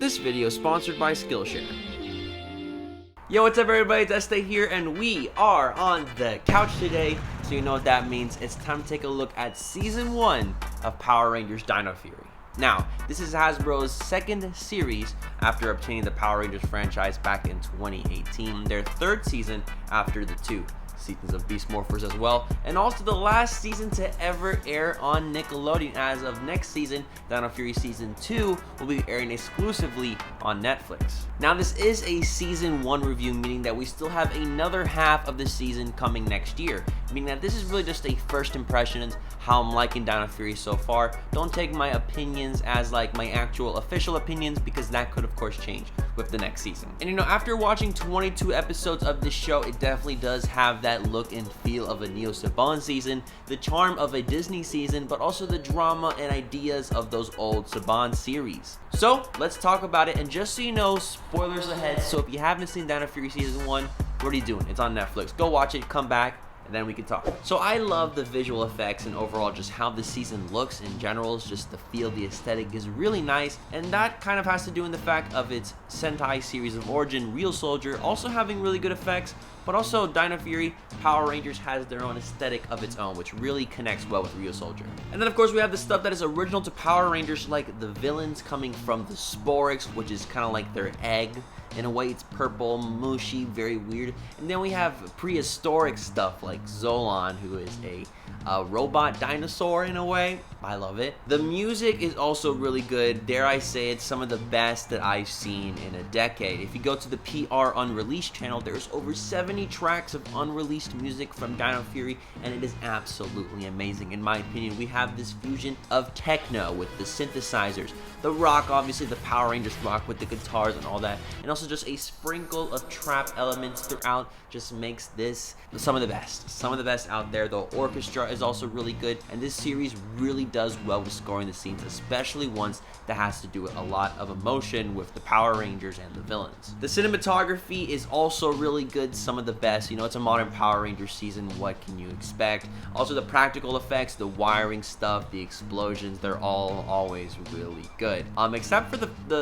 This video is sponsored by Skillshare. Yo, what's up everybody, it's Este here, and we are on the couch today. So you know what that means, it's time to take a look at Season 1 of Power Rangers Dino Fury. Now, this is Hasbro's second series after obtaining the Power Rangers franchise back in 2018, their third season after the two seasons of Beast Morphers as well, and also the last season to ever air on Nickelodeon. As of next season, Dino Fury Season 2 will be airing exclusively on Netflix. Now, this is a Season 1 review, meaning that we still have another half of the season coming next year, meaning that this is really just a first impressions, how I'm liking Dino Fury so far. Don't take my opinions as like my actual official opinions, because that could of course change with the next season. And you know, after watching 22 episodes of this show, it definitely does have that look and feel of a Neo Saban season, the charm of a Disney season, but also the drama and ideas of those old Saban series. So let's talk about it, and just so you know, spoilers ahead, so if you haven't seen Dino Fury Season 1, what are you doing? It's on Netflix. Go watch it, come back, and then we can talk. So I love the visual effects and overall just how the season looks in general. It's just the feel, the aesthetic is really nice, and that kind of has to do in the fact of its Sentai series of origin, Real Soldier, also having really good effects, but also Dino Fury Power Rangers has their own aesthetic of its own, which really connects well with Real Soldier. And then of course we have the stuff that is original to Power Rangers, like the villains coming from the Sporix, which is kind of like their egg. In a way, it's purple, mushy, very weird. And then we have prehistoric stuff like Solon, who is a robot dinosaur in a way. I love it. The music is also really good. Dare I say it's some of the best that I've seen in a decade. If you go to the PR Unreleased channel, there's over 70 tracks of unreleased music from Dino Fury, and it is absolutely amazing. In my opinion, we have this fusion of techno with the synthesizers, the rock, obviously the Power Rangers rock with the guitars and all that, and also just a sprinkle of trap elements throughout just makes this some of the best out there. The orchestra is also really good, and this series really does well with scoring the scenes, especially ones that has to do with a lot of emotion with the Power Rangers and the villains. The cinematography is also really good, some of the best. You know, it's a modern Power Rangers season, what can you expect? Also the practical effects, the wiring stuff, the explosions, they're all always really good. Except for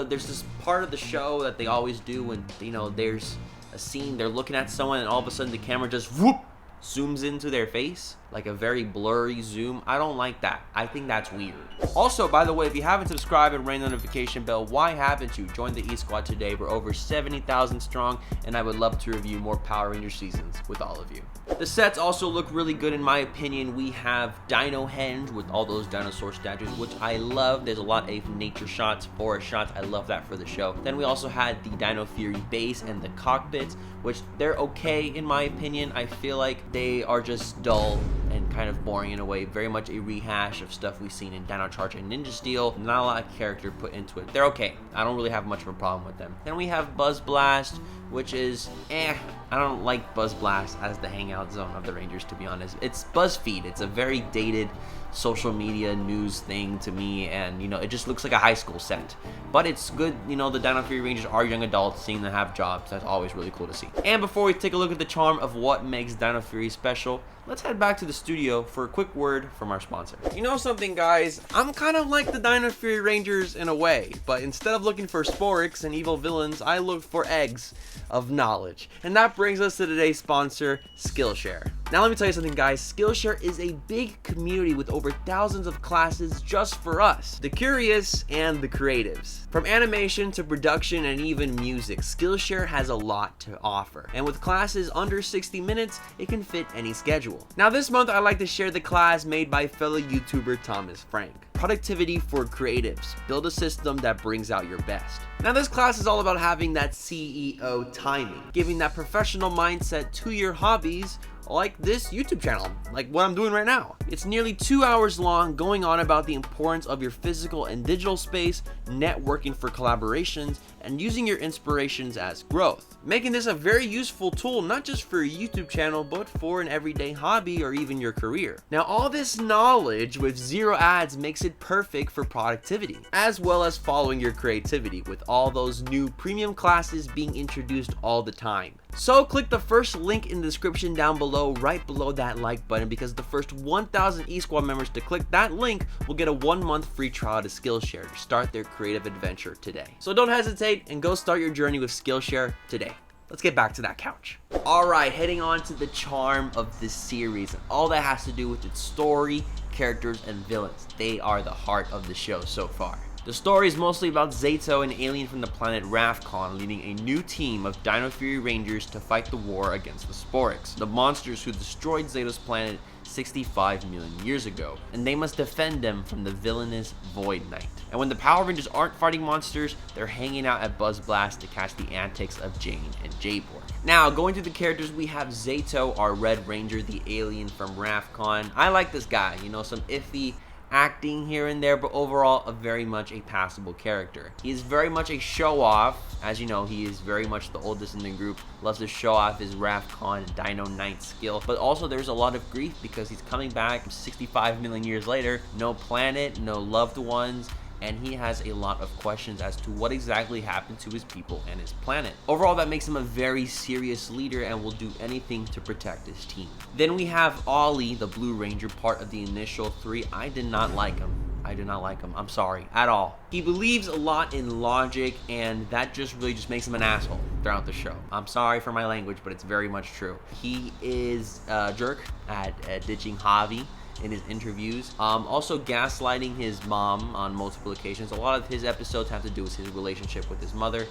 there's this part of the show that they always do when, you know, there's a scene, they're looking at someone and all of a sudden the camera just whoop zooms into their face, like a very blurry zoom. I don't like that. I think that's weird. Also, by the way, if you haven't subscribed and rang the notification bell, why haven't you? Join the E-Squad today. We're over 70,000 strong, and I would love to review more Power Rangers seasons with all of you. The sets also look really good in my opinion. We have Dino Henge with all those dinosaur statues, which I love. There's a lot of nature shots, forest shots. I love that for the show. Then we also had the Dino Fury base and the cockpits, which they're okay in my opinion. I feel like they are just dull and kind of boring in a way, very much a rehash of stuff we've seen in Dino Charge and Ninja Steel. Not a lot of character put into it. They're okay. I don't really have much of a problem with them. Then we have Buzz Blast, which is I don't like Buzz Blast as the hangout zone of the Rangers, to be honest. It's BuzzFeed. It's a very dated social media news thing to me, and you know, it just looks like a high school set. But it's good, you know, the Dino Fury Rangers are young adults, seeing them have jobs. That's always really cool to see. And before we take a look at the charm of what makes Dino Fury special, let's head back to the studio for a quick word from our sponsor. You know something, guys? I'm kind of like the Dino Fury Rangers in a way, but instead of looking for Sporix and evil villains, I look for eggs of knowledge. And that brings us to today's sponsor, Skillshare. Now let me tell you something, guys. Skillshare is a big community with over thousands of classes just for us, the curious and the creatives. From animation to production and even music, Skillshare has a lot to offer. And with classes under 60 minutes, it can fit any schedule. Now this month, I'd like to share the class made by fellow YouTuber Thomas Frank. Productivity for Creatives. Build a system that brings out your best. Now this class is all about having that CEO timing, giving that professional mindset to your hobbies, like this YouTube channel, like what I'm doing right now. It's nearly 2 hours long, going on about the importance of your physical and digital space, networking for collaborations, and using your inspirations as growth. Making this a very useful tool, not just for your YouTube channel, but for an everyday hobby or even your career. Now, all this knowledge with zero ads makes it perfect for productivity, as well as following your creativity with all those new premium classes being introduced all the time. So click the first link in the description down below, right below that like button, because the first 1,000 eSquad members to click that link will get a 1-month free trial to Skillshare to start their creative adventure today. So don't hesitate and go start your journey with Skillshare today. Let's get back to that couch. Alright, heading on to the charm of this series and all that has to do with its story, characters, and villains. They are the heart of the show so far. The story is mostly about Zayto, an alien from the planet Rafkon, leading a new team of Dino Fury Rangers to fight the war against the Sporix, the monsters who destroyed Zayto's planet 65 million years ago, and they must defend them from the villainous Void Knight. And when the Power Rangers aren't fighting monsters, they're hanging out at Buzz Blast to catch the antics of Jane and Jayborg. Now, going through the characters, we have Zeto, our Red Ranger, the alien from Rafkon. I like this guy, you know, some iffy acting here and there, but overall very much a passable character. He is very much a show-off. As you know, he is very much the oldest in the group, loves to show off his Rafkon Dino Knight skill, but also there's a lot of grief because he's coming back 65 million years later, no planet, no loved ones, and he has a lot of questions as to what exactly happened to his people and his planet. Overall, that makes him a very serious leader and will do anything to protect his team. Then we have Ollie, the Blue Ranger, part of the initial 3. I did not like him. I do not like him. I'm sorry, at all. He believes a lot in logic, and that just really makes him an asshole throughout the show. I'm sorry for my language, but it's very much true. He is a jerk at ditching Javi in his interviews, also gaslighting his mom on multiple occasions. A lot of his episodes have to do with his relationship with his mother.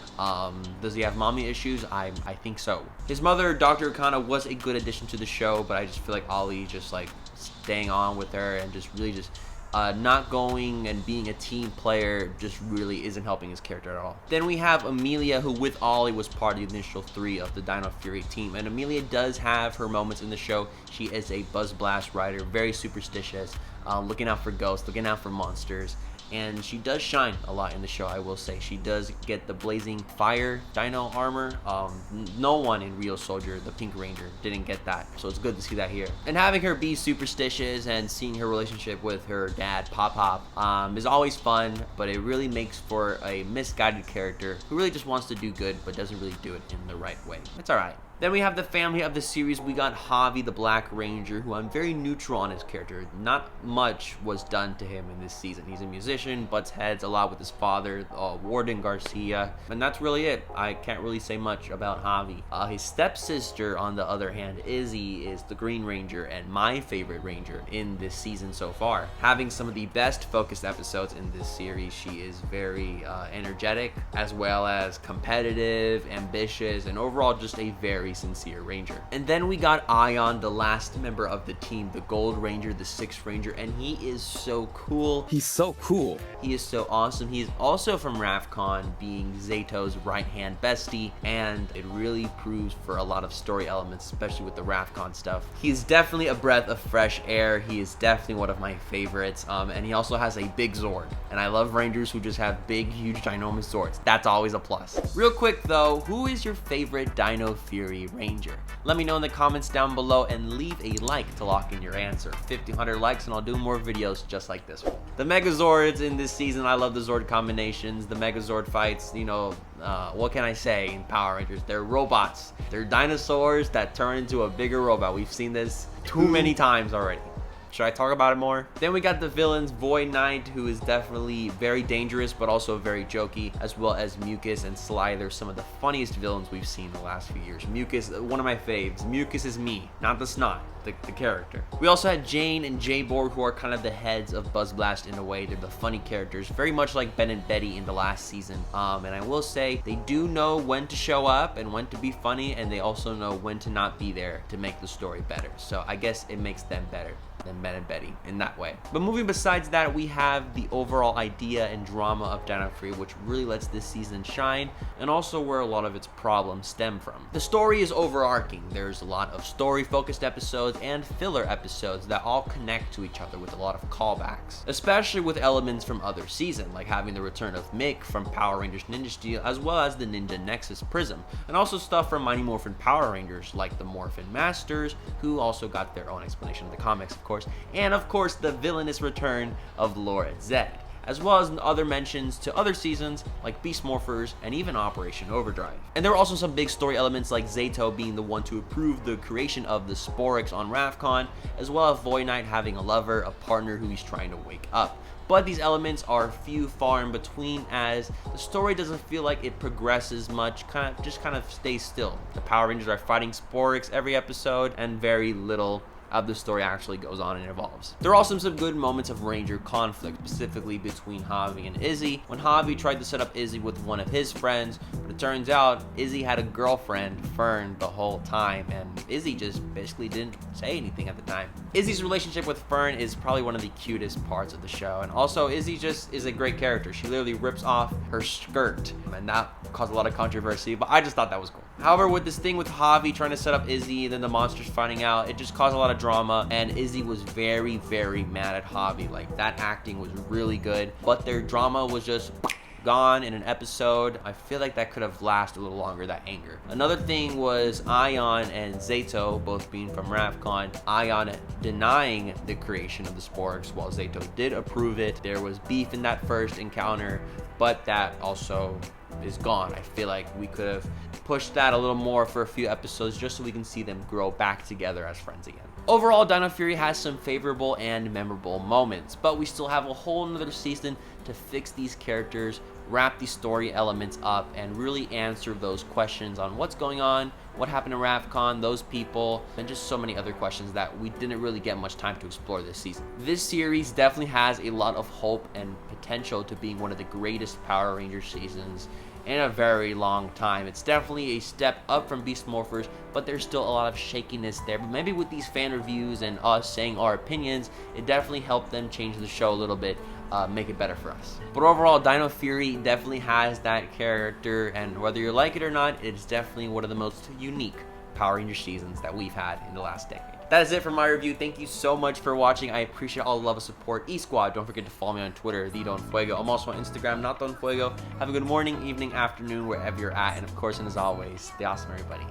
Does he have mommy issues? I think so. His mother, Dr. Akana, was a good addition to the show, but I just feel like Ollie just like staying on with her and just really just not going and being a team player just really isn't helping his character at all. Then we have Amelia, who with Ollie was part of the initial 3 of the Dino Fury team, and Amelia does have her moments in the show. She is a Buzz Blast rider, very superstitious, looking out for ghosts, looking out for monsters, and she does shine a lot in the show, I will say. She does get the blazing fire dino armor. No one in Real Soldier, the Pink Ranger, didn't get that, so it's good to see that here. And having her be superstitious and seeing her relationship with her dad, Pop, is always fun, but it really makes for a misguided character who really just wants to do good, but doesn't really do it in the right way. It's alright. Then we have the family of the series. We got Javi, the Black Ranger, who I'm very neutral on his character. Not much was done to him in this season. He's a musician, butts heads a lot with his father, Warden Garcia, and that's really it. I can't really say much about Javi. His stepsister, on the other hand, Izzy, is the Green Ranger and my favorite Ranger in this season so far. Having some of the best focused episodes in this series, she is very energetic, as well as competitive, ambitious, and overall just a very sincere Ranger. And then we got Ion, the last member of the team, the Gold Ranger, the 6th Ranger, and he is so cool. He's so cool. He is so awesome. He is also from Rafkon, being Zayto's right-hand bestie, and it really proves for a lot of story elements, especially with the Rafkon stuff. He is definitely a breath of fresh air. He is definitely one of my favorites, and he also has a big Zord, and I love Rangers who just have big, huge, ginormous Zords. That's always a plus. Real quick though, who is your favorite Dino Fury Ranger? Let me know in the comments down below and leave a like to lock in your answer. 1,500 likes and I'll do more videos just like this one. The Megazords in this season, I love the Zord combinations, the Megazord fights, you know, what can I say in Power Rangers? They're robots. They're dinosaurs that turn into a bigger robot. We've seen this too many times already. Should I talk about it more? Then we got the villains, Void Knight, who is definitely very dangerous, but also very jokey, as well as Mucus and Sly. They're some of the funniest villains we've seen in the last few years. Mucus, one of my faves. Mucus is me, not the snot. The character. We also had Jane and Jayborg, who are kind of the heads of Buzz Blast in a way. They're the funny characters, very much like Ben and Betty in the last season. And I will say they do know when to show up and when to be funny, and they also know when to not be there to make the story better. So I guess it makes them better than Ben and Betty in that way. But moving besides that, we have the overall idea and drama of Dino Fury, which really lets this season shine, and also where a lot of its problems stem from. The story is overarching. There's a lot of story-focused episodes and filler episodes that all connect to each other with a lot of callbacks, especially with elements from other seasons, like having the return of Mick from Power Rangers Ninja Steel, as well as the Ninja Nexus Prism, and also stuff from Mighty Morphin Power Rangers like the Morphin Masters, who also got their own explanation in the comics, of course, and of course the villainous return of Lord Zed. as well as other mentions to other seasons like Beast Morphers and even Operation Overdrive. And there were also some big story elements like Zayto being the one to approve the creation of the Sporix on Rafkon, as well as Void Knight having a lover, a partner who he's trying to wake up. But these elements are few far in between, as the story doesn't feel like it progresses much, kind of stays still. The Power Rangers are fighting Sporix every episode, and very little of the story actually goes on and evolves. There are also some good moments of Ranger conflict, specifically between Javi and Izzy, when Javi tried to set up Izzy with one of his friends, but it turns out Izzy had a girlfriend, Fern, the whole time, and Izzy just basically didn't say anything at the time. Izzy's relationship with Fern is probably one of the cutest parts of the show, and also Izzy just is a great character. She literally rips off her skirt, and that caused a lot of controversy, but I just thought that was cool. However, with this thing with Javi trying to set up Izzy and then the monsters finding out, it just caused a lot of drama, and Izzy was very, very mad at Javi. Like, that acting was really good, but their drama was just gone in an episode. I feel like that could have lasted a little longer, that anger. Another thing was Ion and Zeto, both being from Rafkon. Ion denying the creation of the Sporix, while Zeto did approve it. There was beef in that first encounter, but that also is gone. I feel like we could have pushed that a little more for a few episodes just so we can see them grow back together as friends again. Overall, Dino Fury has some favorable and memorable moments, but we still have a whole nother season to fix these characters, wrap these story elements up, and really answer those questions on what's going on, what happened to Rafkon, those people, and just so many other questions that we didn't really get much time to explore this season. This series definitely has a lot of hope and potential to being one of the greatest Power Rangers seasons in a very long time. It's definitely a step up from Beast Morphers, but there's still a lot of shakiness there. But maybe with these fan reviews and us saying our opinions, it definitely helped them change the show a little bit, make it better for us. But overall, Dino Fury definitely has that character, and whether you like it or not, it's definitely one of the most unique Power Ranger seasons that we've had in the last decade. That is it for my review. Thank you so much for watching. I appreciate all the love and support. eSquad, don't forget to follow me on Twitter, TheDonFuego. I'm also on Instagram, NotDonFuego. Have a good morning, evening, afternoon, wherever you're at. And of course, and as always, stay awesome, everybody.